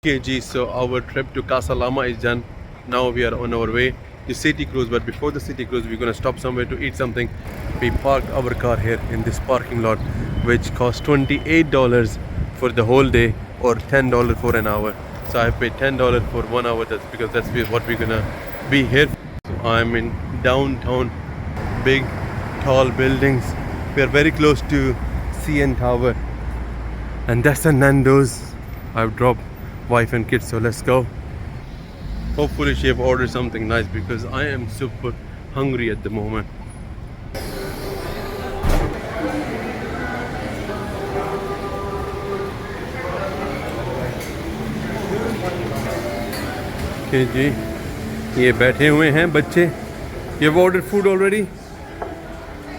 KG, so our trip to Casa Lama is done. Now we are on our way to City Cruise, but before the City Cruise, we're gonna stop somewhere to eat something. We parked our car here in this parking lot, which costs $28 for the whole day or $10 for an hour. So I paid $10 for 1 hour. That's because that's what we're gonna be here. So I'm in downtown, big, tall buildings. We are very close to CN Tower, and that's a Nandos. I've dropped wife and kids, so let's go. Hopefully she have ordered something nice because I am super hungry at the moment. Okay जी, ये बैठे हुए हैं बच्चे. You have ordered food already?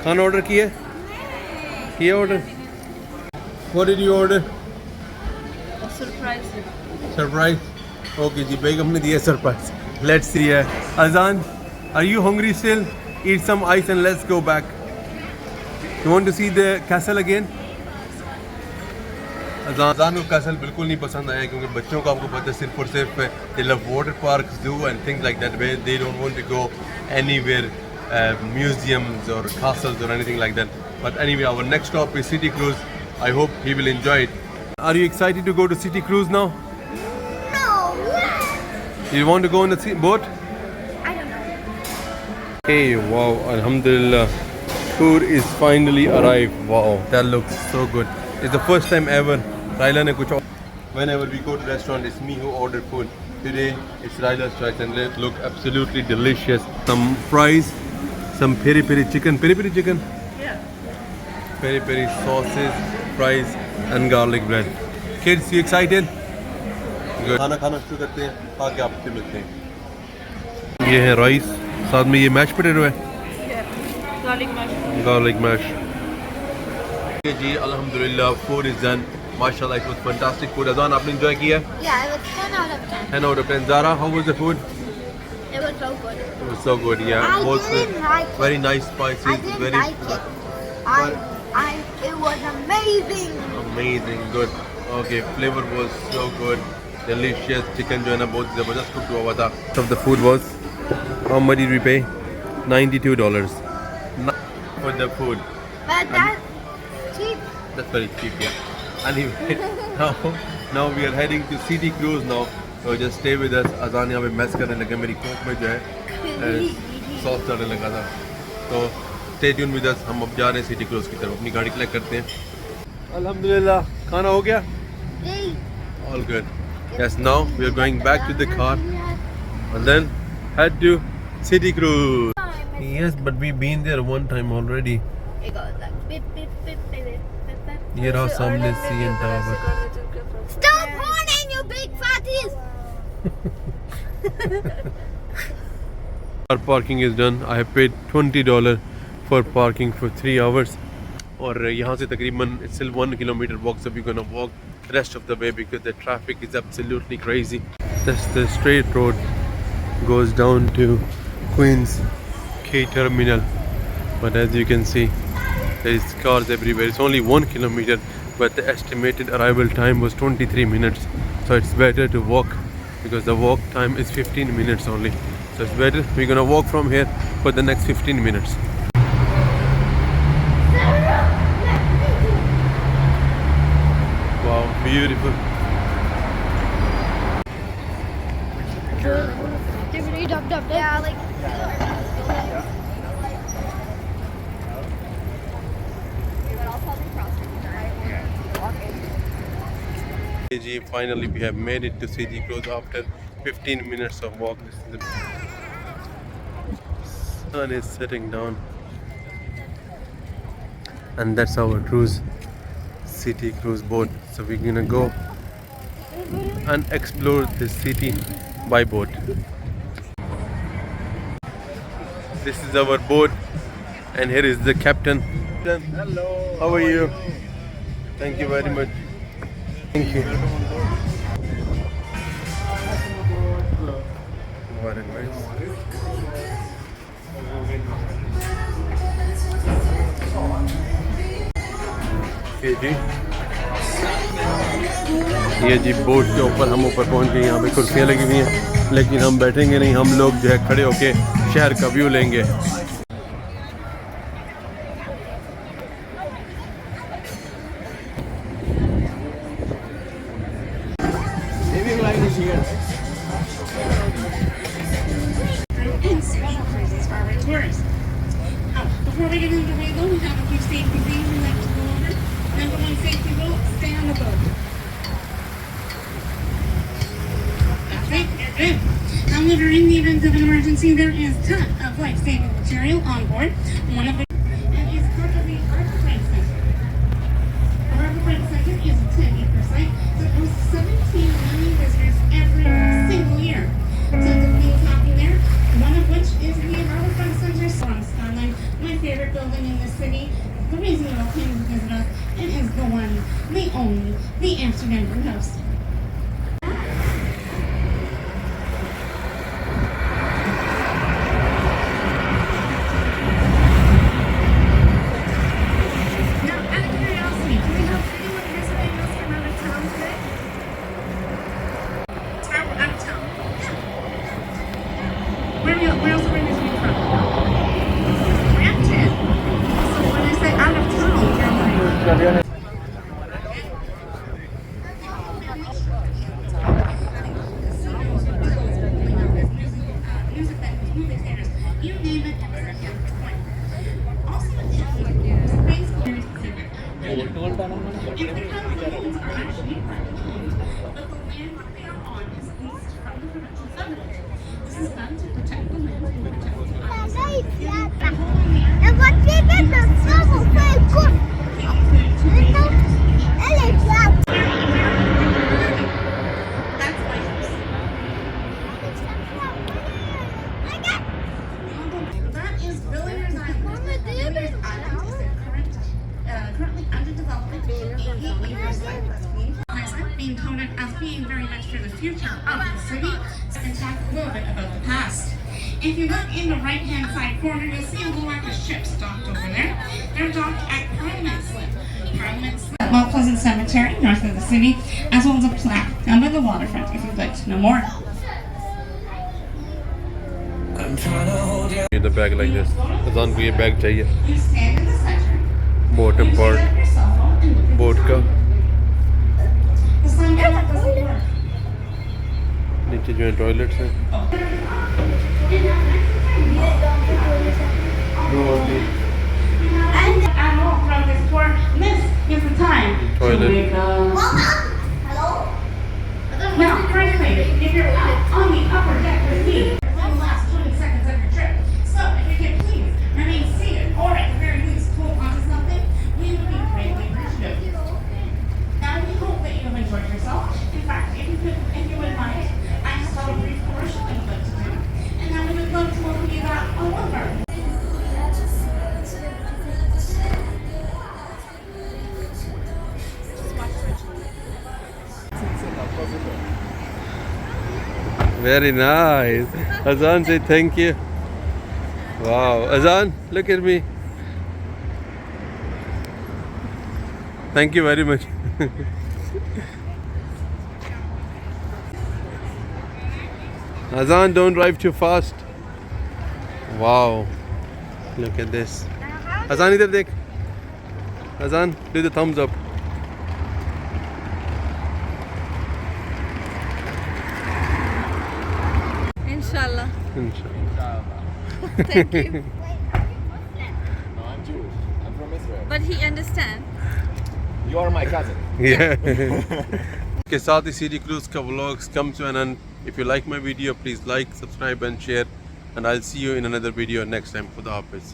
खाना order किया? किया order? What did you order? A surprise. Surprise. Okay जी, बेगम ने दिया surprise. Let's see. Azan, are you hungry still? Eat some ice and let's go back. You want to see the castle again? अजान को castle बिल्कुल नहीं पसंद आया क्योंकि बच्चों को आपको पता है सिर्फ और सिर्फ they love water parks, zoo and things like that where they don't want to go anywhere museums or castles or anything like that. But anyway, our next stop is City Cruise. I hope he will enjoy it. Are you excited to go to City Cruise now? You want to go on the boat? I don't know. Hey, wow, alhamdulillah. Food is finally arrived. Wow, that looks so good. It's the first time ever Raila ne kuch. Whenever we go to restaurant, it's me who ordered food. Today, it's Raila's choice and it look absolutely delicious. Some fries, some peri peri chicken. Peri peri chicken? Yeah. Peri peri sauces, fries and garlic bread. Kids, you excited? Good. खाना खाना शुरू करते हैं, आके आपसे मिलते हैं. ये है राइस, साथ में ये मैश पोटैटो है. Yeah. Garlic mash. Garlic mash. Okay जी, alhamdulillah, food is done. Mashallah, it was fantastic food. Azan, आपने enjoy किया? Yeah, it was 10 out of 10. 10 out of 10. Zara, how was the food? It was so good. It was so good, yeah. I Both didn't like it. very nice spices. I didn't very like it. It was amazing. amazing, good. Okay, flavor was so good. Delicious. Chicken जो है ना बहुत ज़बरदस्त cooked हुआ था. Of the food was, how much did we pay? $92 for the food. But that's cheap. That's very cheap, yeah. Anyway, now we are heading to City Cruise now. So just stay with us. Azan यहाँ पे mess करने लगे मेरी Coke में जो है sauce डालने लगा था. तो stay tuned with us. हम अब जा रहे हैं City Cruise की तरफ. अपनी गाड़ी कलेक्ट करते हैं. अल्हम्दुलिल्लाह, खाना हो गया? All good. Yes, now we are going back to the car and then head to City Cruise. Yes, but we've been there one time already. It goes like beep, beep, beep, beep, beep, beep. ये रहा सामने CN Tower. Stop horning, you big fatties! Our parking is done. I have paid $20 for parking for 3 hours. और यहाँ से तकरीबन it's still 1 kilometer walk, so we're gonna walk the rest of the way because the traffic is absolutely crazy. That's the straight road goes down to Queens K Terminal, but as you can see, there is cars everywhere. It's only 1 kilometer, but the estimated arrival time was 23 minutes. So it's better to walk because the walk time is 15 minutes only. So it's better. We're gonna walk from here for the next 15 minutes. Wow, beautiful. Yeah, like. Ji, finally we have made it to City Cruise after 15 minutes of walk. This is the sun is setting down, and that's our cruise, City Cruise boat. So we're gonna go and explore the city by boat. This is our boat, and here is the captain. Hello. How are you? Thank you very much. Thank you. Very nice. Okay, जी. ये जी boat के ऊपर हम ऊपर पहुंच गए। यहाँ पे कुर्सियाँ लगी हुई हैं, लेकिन हम बैठेंगे नहीं, हम लोग जो है खड़े होके शहर का व्यू लेंगे। Before we get into Wago, we have a few safety things we'd like to go over. Number one safety rule, stay on the boat. That's right, you're good. However, in the event of an emergency, there is a ton of life-saving material on board. One of it is part of the Arbor Flight Center. The Arbor Flight Center is a 10-acre site that hosts 17 million visitors every single year. So the things happening there, one of which is the Arbor Flight Center on Skyline, my favorite building in the city. The reason you all came to visit us, it is the one, the only, the Amsterdam Brew House. Now, out of curiosity, do we have anyone visiting us from out of town today? Out of town. Yeah. Where else are we visiting from? Brampton. So when I say out of town, you're like... Music venues, movie theaters, you name it, it's at Campus Point. Also, it's space very specific. And the condominiums are actually privately owned, but the land that they are on is leased from the provincial subdivision. This is done to protect the land and protect the islands. En wat zit er dan zoveel veel kost? That's my house. That is Villiers Island. Villiers Island is currently under development. 88 acres being touted as being very much for the future of the city, and talk a little bit about the past. If you look in the right-hand side corner, you'll see a little like a ship docked over there. They're docked at Parliament Slip. Parliament Slip, Mount Pleasant Cemetery, north of the city, as well as a plaque down by the waterfront if you'd like to know more. In the bag like this. Azan को ये bag चाहिए। You stand in the center. Bottom You part set up your cell phone and look at boat का the sun doesn't work. नीचे जो है toilets हैं। And at all throughout this tour, this is the time Toilet. to wake up. Now, firstly, if you're up on the upper deck with me, it's the last 20 seconds of your trip. So, if you can please remain seated or at the very least hold onto something, we would be greatly appreciative. Now, we hope that you have enjoyed yourself. In fact, if you would mind, I just have a brief commercial I would like to do. And then we would love to welcome you back on one of our Very nice. Azan say thank you. Wow. Azan, look at me. Thank you very much. Azan, don't drive too fast. Wow. Look at this. Azan, idhar dekh. Azan, do the thumbs up. Inshallah. Inshallah. Thank you. No, I'm Jewish. I'm from Israel. But he understands. You are my cousin. Yeah. के साथ ही city cruise का vlogs come to an end if you like my video please like subscribe and share and I'll see you in another video next time. Khuda Hafiz.